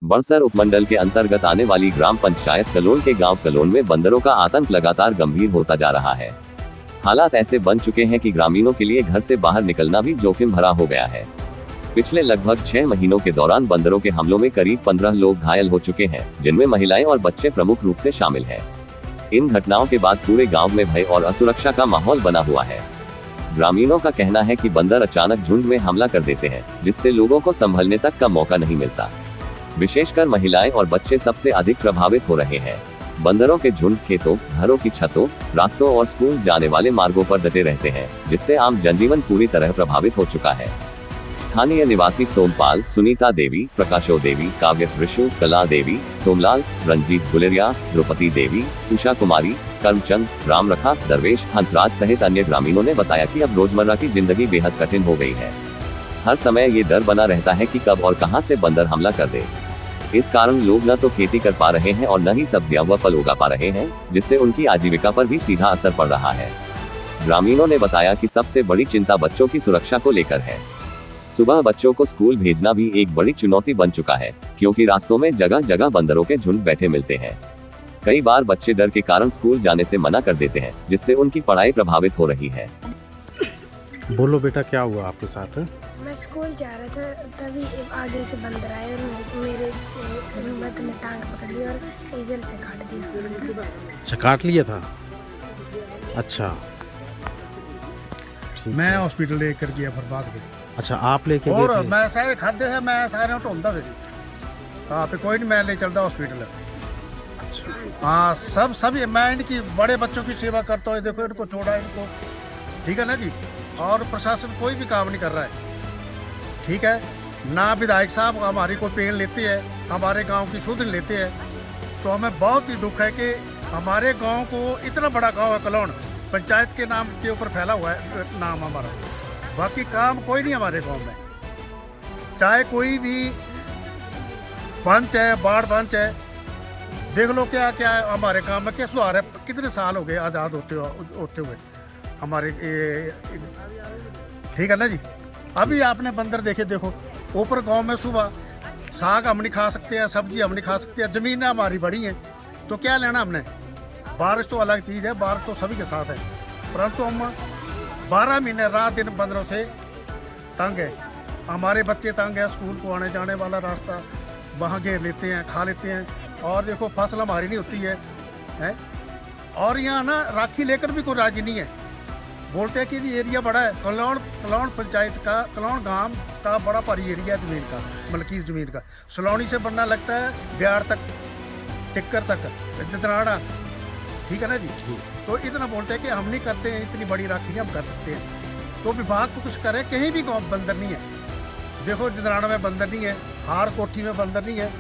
बड़सर उपमंडल के अंतर्गत आने वाली ग्राम पंचायत कलोन के गांव कलोन में बंदरों का आतंक लगातार गंभीर होता जा रहा है। हालात ऐसे बन चुके हैं कि ग्रामीणों के लिए घर से बाहर निकलना भी जोखिम भरा हो गया है। पिछले लगभग 6 महीनों के दौरान बंदरों के हमलों में करीब 15 लोग घायल हो चुके हैं, जिनमें महिलाएं और बच्चे प्रमुख रूप से शामिल हैं। इन घटनाओं के बाद पूरे गांव में भय और असुरक्षा का माहौल बना हुआ है। ग्रामीणों का कहना है कि बंदर अचानक झुंड में हमला कर देते हैं, जिससे लोगों को संभलने तक का मौका नहीं मिलता। विशेषकर महिलाएं और बच्चे सबसे अधिक प्रभावित हो रहे हैं। बंदरों के झुंड खेतों, घरों की छतों, रास्तों और स्कूल जाने वाले मार्गों पर डटे रहते हैं, जिससे आम जनजीवन पूरी तरह प्रभावित हो चुका है। स्थानीय निवासी सोमपाल, सुनीता देवी, प्रकाशो देवी, काव्य ऋषु, कला देवी, सोमलाल, रंजीत गुलेरिया, द्रौपदी देवी, उषा कुमारी, कर्मचंद, रामरखा, दरवेश, हंसराज सहित अन्य ग्रामीणों ने बताया कि अब रोजमर्रा की जिंदगी बेहद कठिन हो गई है। हर समय ये डर बना रहता है कि कब और कहां से बंदर हमला कर दे। इस कारण लोग न तो खेती कर पा रहे हैं और न ही सब्जियां व फल उगा पा रहे हैं, जिससे उनकी आजीविका पर भी सीधा असर पड़ रहा है। ग्रामीणों ने बताया कि सबसे बड़ी चिंता बच्चों की सुरक्षा को लेकर है। सुबह बच्चों को स्कूल भेजना भी एक बड़ी चुनौती बन चुका है, क्योंकि रास्तों में जगह जगह बंदरों के झुंड बैठे मिलते हैं। कई बार बच्चे डर के कारण स्कूल जाने से मना कर देते हैं, जिससे उनकी पढ़ाई प्रभावित हो रही है। बोलो बेटा, क्या हुआ आपके साथ? मैं स्कूल जा रहा था, तभी एक आगे से बंदर आए और मेरे हिम्मत में टांग पकड़ ली और इधर से काट दिया। अच्छा, काट लिया था। अच्छा, मैं हॉस्पिटल लेकर गया फिर भाग गए। अच्छा, आप लेके गए और थे? मैं सारे खाते है, मैं सारे ढोंदा वे हाँ पे कोई नहीं, मैं ले चलता हॉस्पिटल। हाँ, सब मैं इनकी बड़े बच्चों की सेवा करता हूँ। देखो इनको छोड़ा, इनको ठीक है ना जी। और प्रशासन कोई भी काम नहीं कर रहा है, ठीक है ना। विधायक साहब हमारी कोई पेड़ लेते हैं, हमारे गांव की सुध लेते हैं, तो हमें बहुत ही दुख है कि हमारे गांव को, इतना बड़ा गांव है कलोन, पंचायत के नाम के ऊपर फैला हुआ है नाम हमारा, बाकी काम कोई नहीं हमारे गांव में। चाहे कोई भी पंच है, वार्ड पंच है, देख लो क्या क्या है हमारे काम में, क्या सुधार है। कितने साल हो गए आज़ाद होते हुए हमारे, ठीक है ना जी। अभी आपने बंदर देखे, देखो ऊपर गांव में सुबह साग हम नहीं खा सकते हैं, सब्जी हम नहीं खा सकते हैं, ज़मीनें हमारी बड़ी हैं, तो क्या लेना हमने। बारिश तो अलग चीज़ है, बारिश तो सभी के साथ है, परंतु हम 12 महीने रात दिन बंदरों से तंग है। हमारे बच्चे तंग है, स्कूल को आने जाने वाला रास्ता वहाँ घेर लेते हैं, खा लेते हैं। और देखो फसल हमारी नहीं होती है? और यहाँ ना राखी लेकर भी कोई राजी नहीं है। बोलते हैं कि जी एरिया बड़ा है, कलोन पंचायत का, कलोन गांव का बड़ा भारी एरिया ज़मीन का, मलकी ज़मीन का। सलौनी से बनना लगता है बिहार तक, टिक्कर तक, जितनाड़ा, ठीक है ना जी। तो इतना बोलते हैं कि हम नहीं करते हैं, इतनी बड़ी राखी हम कर सकते हैं। तो विभाग को कुछ करे, कहीं भी गाँव बंदर नहीं है। देखो जितनाड़ा में बंदर नहीं है, हार कोठी में बंदर नहीं है,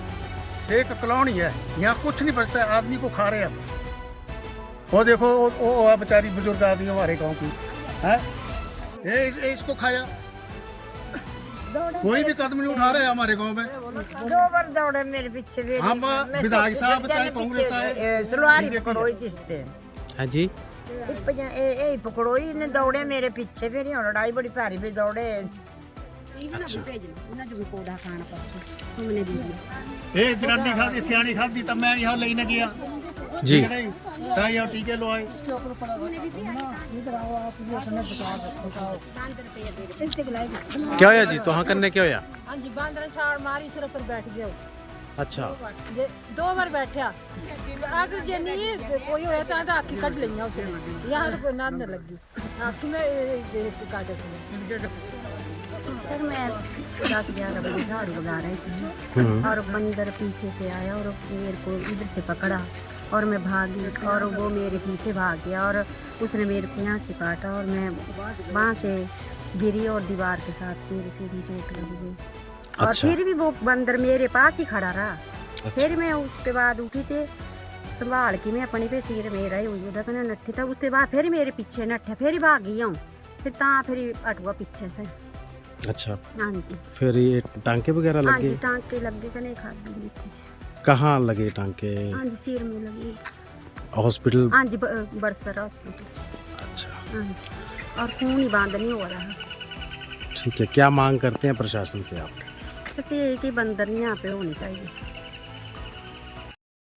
सेक कलोन ही है, यहाँ कुछ नहीं बचता है, आदमी को खा रहे हैं। वो देखो वो बेचारी बुजुर्ग आदमी हमारे गांव की है, ये इसको खाया, कोई भी कदम नहीं उठा रहे हमारे गांव में। 2 बार दौड़े मेरे पीछे, हम विधायक साहब चाहे कांग्रेस आए, सलवारी पकड़ोई किसते। हाँ जी, ए पकड़ोई ने दौड़े मेरे पीछे, फिर लड़ाई बड़ी भारी भी दौड़े। ये जनानी खादी, सियानी खादी, तब मैं यहाँ लेने गया जी, यहाँ टीके लो आए। क्या होया जी? तो हाँ करने क्या होया? हाँ जी, बांदर छाड़ मारी, सिर पर बैठ गया। अच्छा, 2 बार बैठा, अगर जे नहीं कोई होया तो आखी कट लिया उसने, यहाँ कोई नाद न लगी आखी में काटे थे। सर मैं 10-11 बजे झाड़ू लगा रही थी और बंदर पीछे से आया और मेरे को इधर से पकड़ा और मैं भागी और वो मेरे पीछे भाग गया और उसने मेरे को यहाँ से काटा और मैं वहाँ से गिरी और दीवार के साथ मेरे से भी चोट लग गई। और अच्छा। फिर भी वो बंदर मेरे पास ही खड़ा रहा। अच्छा। फिर मैं उसके बाद उठी थे, संभाल के मैं अपने पे सिर मेरा ही हुई उधर नट्ठी था। उसके बाद फिर मेरे पीछे नट्ठे, फिर भाग गई हूँ, फिर अटुआ पीछे से। अच्छा, हाँ जी। फिर ये टांके वगैरह हाँ लगे? जी, टांके लगे कि नहीं खाती थी। कहाँ लगे टांके? हाँ जी, सिर में लगी। हॉस्पिटल? हाँ जी, बरसर हॉस्पिटल। अच्छा, हाँ जी, और खून ही बांध नहीं हो रहा है। ठीक है। क्या मांग करते हैं प्रशासन से आप? बस ये है कि बंदर नहीं यहाँ पे होने चाहिए।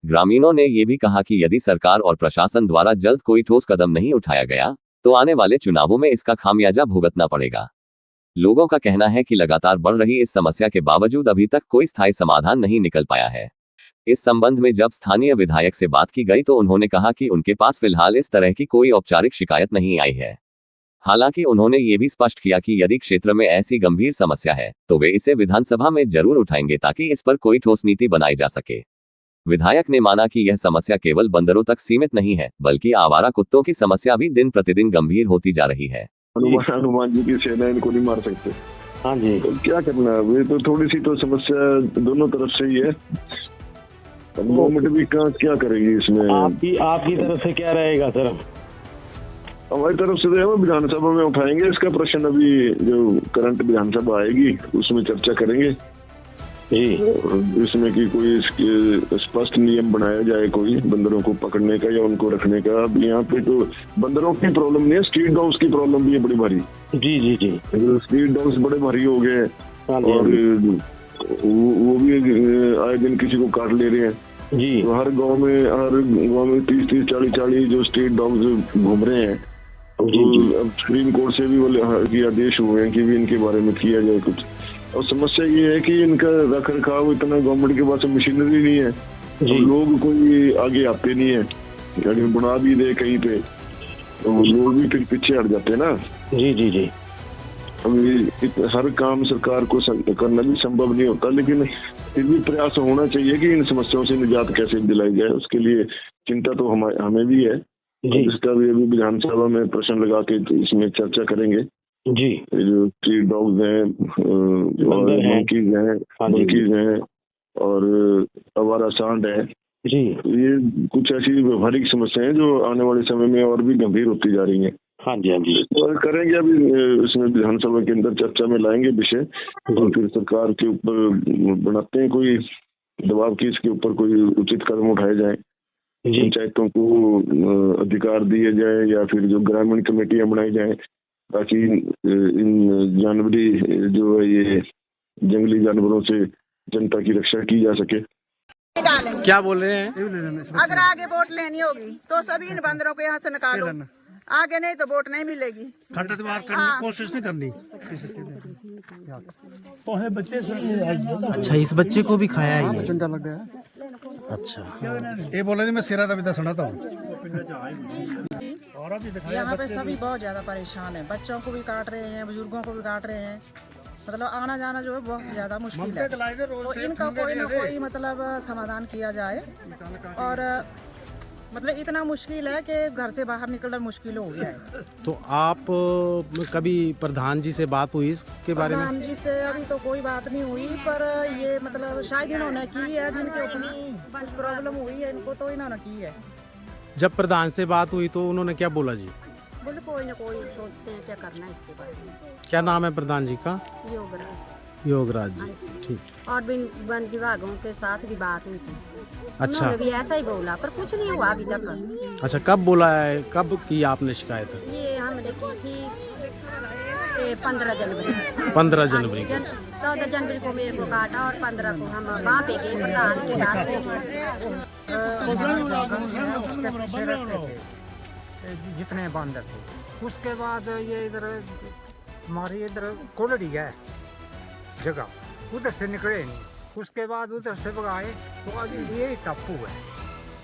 ग्रामीणों ने ये भी कहा कि यदि सरकार और प्रशासन द्वारा जल्द कोई ठोस कदम नहीं उठाया गया तो आने वाले चुनावों में इसका खामियाजा भुगतना पड़ेगा। लोगों का कहना है कि लगातार बढ़ रही इस समस्या के बावजूद अभी तक कोई स्थायी समाधान नहीं निकल पाया है। इस संबंध में जब स्थानीय विधायक से बात की गई तो उन्होंने कहा कि उनके पास फिलहाल इस तरह की कोई औपचारिक शिकायत नहीं आई है। हालांकि उन्होंने ये भी स्पष्ट किया कि यदि क्षेत्र में ऐसी गंभीर समस्या है तो वे इसे विधानसभा में जरूर उठाएंगे ताकि इस पर कोई ठोस नीति बनाई जा सके। विधायक ने माना कि यह समस्या केवल बंदरों तक सीमित नहीं है बल्कि आवारा कुत्तों की समस्या भी दिन प्रतिदिन गंभीर होती जा रही है। हनुमान जी की सेना इनको नहीं मार सकते। हाँ जी, तो क्या करना है, वे तो थोड़ी सी तो समस्या दोनों तरफ से ही है। गवर्नमेंट भी क्या करेगी इसमें? आपकी तरफ से क्या रहेगा सर? हमारी तरफ से हम विधानसभा में उठाएंगे इसका प्रश्न। अभी जो करंट विधानसभा आएगी उसमें चर्चा करेंगे इसमें कि कोई इसके स्पष्ट नियम बनाया जाए, कोई बंदरों को पकड़ने का या उनको रखने का। अब यहाँ पे तो बंदरों की प्रॉब्लम नहीं है, स्ट्रीट डॉग्स की प्रॉब्लम भी है बड़ी भारी। जी जी जी, स्ट्रीट डॉग्स बड़े भारी हो गए और वो भी आए दिन किसी को काट ले रहे हैं जी। तो हर गांव में 30-30, 40-40 जो स्ट्रीट डॉग्स घूम रहे हैं। तो अब सुप्रीम कोर्ट से भी बोले आदेश हुए हैं कि भी इनके बारे में किया जाए कुछ। और समस्या ये है कि इनका रख रखाव इतना गवर्नमेंट के पास मशीनरी नहीं है, तो लोग कोई आगे आते नहीं है। गाड़ी में बना भी दे कहीं पे तो लोग भी फिर पीछे हट जाते हैं ना। जी जी जी, अब हर काम सरकार को करना भी संभव नहीं होता, लेकिन फिर भी प्रयास होना चाहिए कि इन समस्याओं से निजात कैसे दिलाई जाए। उसके लिए चिंता तो हमें भी है। इसका भी अभी विधानसभा में प्रश्न लगा के इसमें चर्चा करेंगे जी। जो स्ट्रीट डॉग्स हैं, जो मंकीज हैं और आवारा सांड है जी, ये कुछ ऐसी व्यवहारिक समस्याएं जो आने वाले समय में और भी गंभीर होती जा रही हैं। हाँ जी हाँ जी, और करेंगे अभी इसमें विधानसभा के अंदर चर्चा में लाएंगे विषय और फिर सरकार के ऊपर बनाते हैं कोई दबाव की इसके ऊपर कोई उचित कदम उठाए जाए। पंचायतों को अधिकार दिए जाए या फिर जो ग्रामीण कमेटियां बनाई जाए ताकि इन जानवरी जो है ये जंगली जानवरों से जनता की रक्षा की जा सके। क्या बोल रहे हैं? अगर आगे वोट लेनी होगी तो सभी इन बंदरों को यहाँ से निकालो, आगे नहीं तो वोट नहीं मिलेगी। खंडतवार करने की कोशिश नहीं करनी। अच्छा, इस बच्चे को भी खाया है ये? चंगा लग गया। अच्छा, ये बोला नहीं मैं सिरा तभी दसना था। यहाँ पे सभी बहुत ज्यादा परेशान है, बच्चों को भी काट रहे हैं, बुजुर्गों को भी काट रहे हैं। मतलब आना जाना जो है बहुत ज्यादा मुश्किल है। तो इनका कोई ना कोई मतलब समाधान किया जाए। और मतलब इतना मुश्किल है कि घर से बाहर निकलना मुश्किल हो गया है। तो आप कभी प्रधान जी से बात हुई इसके बारे में? प्रधान जी से अभी तो कोई बात नहीं हुई, पर ये मतलब शायद इन्होंने की है, जिनके ऊपर कुछ प्रॉब्लम हुई है इनको तो इन्होंने की है। जब प्रधान से बात हुई तो उन्होंने क्या बोला जी? बोले कोई ना कोई सोचते हैं क्या करना है इसके बारे में। क्या नाम है प्रधान जी का? योगराज। योगराज जी, ठीक। और वन विभागों के साथ भी बात हुई थी, अच्छा, उन्होंने भी ऐसा ही बोला, पर कुछ नहीं हुआ अभी तक। अच्छा, कब बोला है, कब की आपने शिकायत? ये हमने की थी 15 जनवरी। 15 जनवरी को। 14 जनवरी को मेरे को काटा और 15 को हम वहाँ पे गए प्रधान के साथ। जितने बंदर थे उसके बाद ये इधर हमारी इधर कोलड़ी है जगह, उधर से निकले नहीं, उसके बाद उधर से भगाए तो अभी यही टापू है।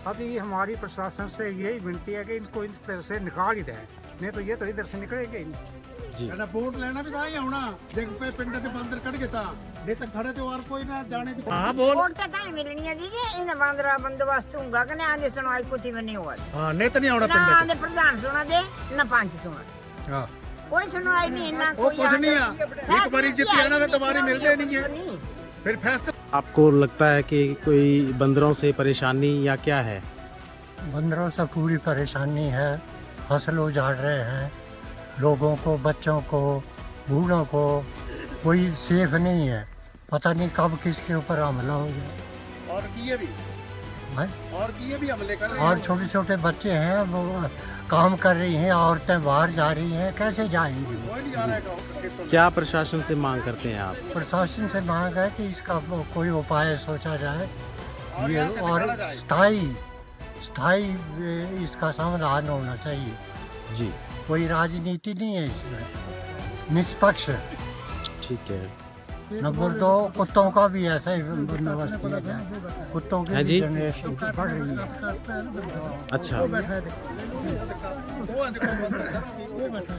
अभी हमारी प्रशासन से यही विनती है कि इनको इस तरह से निकाल ही दें, नहीं तो ये तो इधर से निकलेंगे ही नहीं जी। वोट लेना भी था ही होना जग पे पिंड के बंदर कट गया था, नहीं तो खड़े तो और कोई ना जाने दी। हां बोल, वोट तो नहीं मिलनी है जी, इन बंदरा बंदोबस्त होगा कि आने सुनवाई कुछ भी नहीं हुआ। हां, नहीं तो नहीं होना पिंड पिंड में प्रधान सुना दे ना पंच सुना। हां, कोई सुनवाई नहीं ना कोई कुछ नहीं है। एक बारी जीती है ना तो दोबारा मिलते नहीं है। फिर फैसला आपको लगता है कि कोई बंदरों से परेशानी या क्या है? बंदरों से पूरी परेशानी है, फसल उजाड़ रहे हैं, लोगों को, बच्चों को, बूढ़ों को कोई सेफ नहीं है। पता नहीं कब किसके ऊपर हमला हो जाए। और ये भी भाई और ये भी हमले कर रहे और छोटे छोटे बच्चे हैं, वो काम कर रही हैं, औरतें बाहर जा रही हैं, कैसे जाएंगी? कोई नहीं आ रहा है खेतों में। क्या प्रशासन से मांग करते हैं आप? प्रशासन से मांग है कि इसका कोई उपाय सोचा जाए और ये, यहाँ से और निकाला जाए। स्थाई इसका समाधान होना चाहिए। जी कोई राजनीति नहीं है इसमें, निष्पक्ष। ठीक है। नंबर 2, कुत्तों का भी ऐसा ही बंदोबस्त किया जाए। कुत्तों की है भी जी? जनरेशन बढ़ रही है। अच्छा, वो देखो बंदर सर, वो बैठे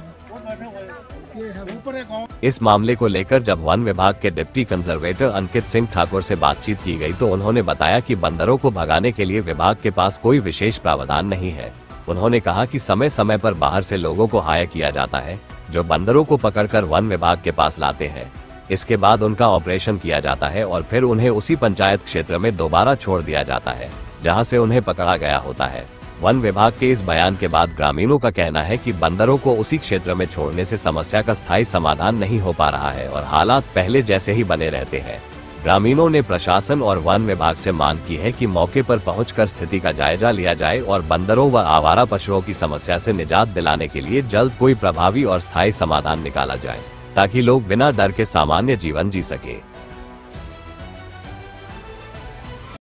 हुए हैं। ऊपर है गाँव। इस मामले को लेकर जब वन विभाग के डिप्टी कंजर्वेटर अंकित सिंह ठाकुर से बातचीत की गई तो उन्होंने बताया कि बंदरों को भगाने के लिए विभाग के पास कोई विशेष प्रावधान नहीं है। उन्होंने कहा कि समय समय पर बाहर से लोगों को हायर किया जाता है जो बंदरों को पकड़कर वन विभाग के पास लाते हैं। इसके बाद उनका ऑपरेशन किया जाता है और फिर उन्हें उसी पंचायत क्षेत्र में दोबारा छोड़ दिया जाता है जहां से उन्हें पकड़ा गया होता है। वन विभाग के इस बयान के बाद ग्रामीणों का कहना है कि बंदरों को उसी क्षेत्र में छोड़ने से समस्या का स्थायी समाधान नहीं हो पा रहा है और हालात पहले जैसे ही बने रहते हैं। ग्रामीणों ने प्रशासन और वन विभाग से मांग की है कि मौके पर पहुंचकर स्थिति का जायजा लिया जाए और बंदरों व आवारा पशुओं की समस्या से निजात दिलाने के लिए जल्द कोई प्रभावी और स्थायी समाधान निकाला जाए ताकि लोग बिना डर के सामान्य जीवन जी सके।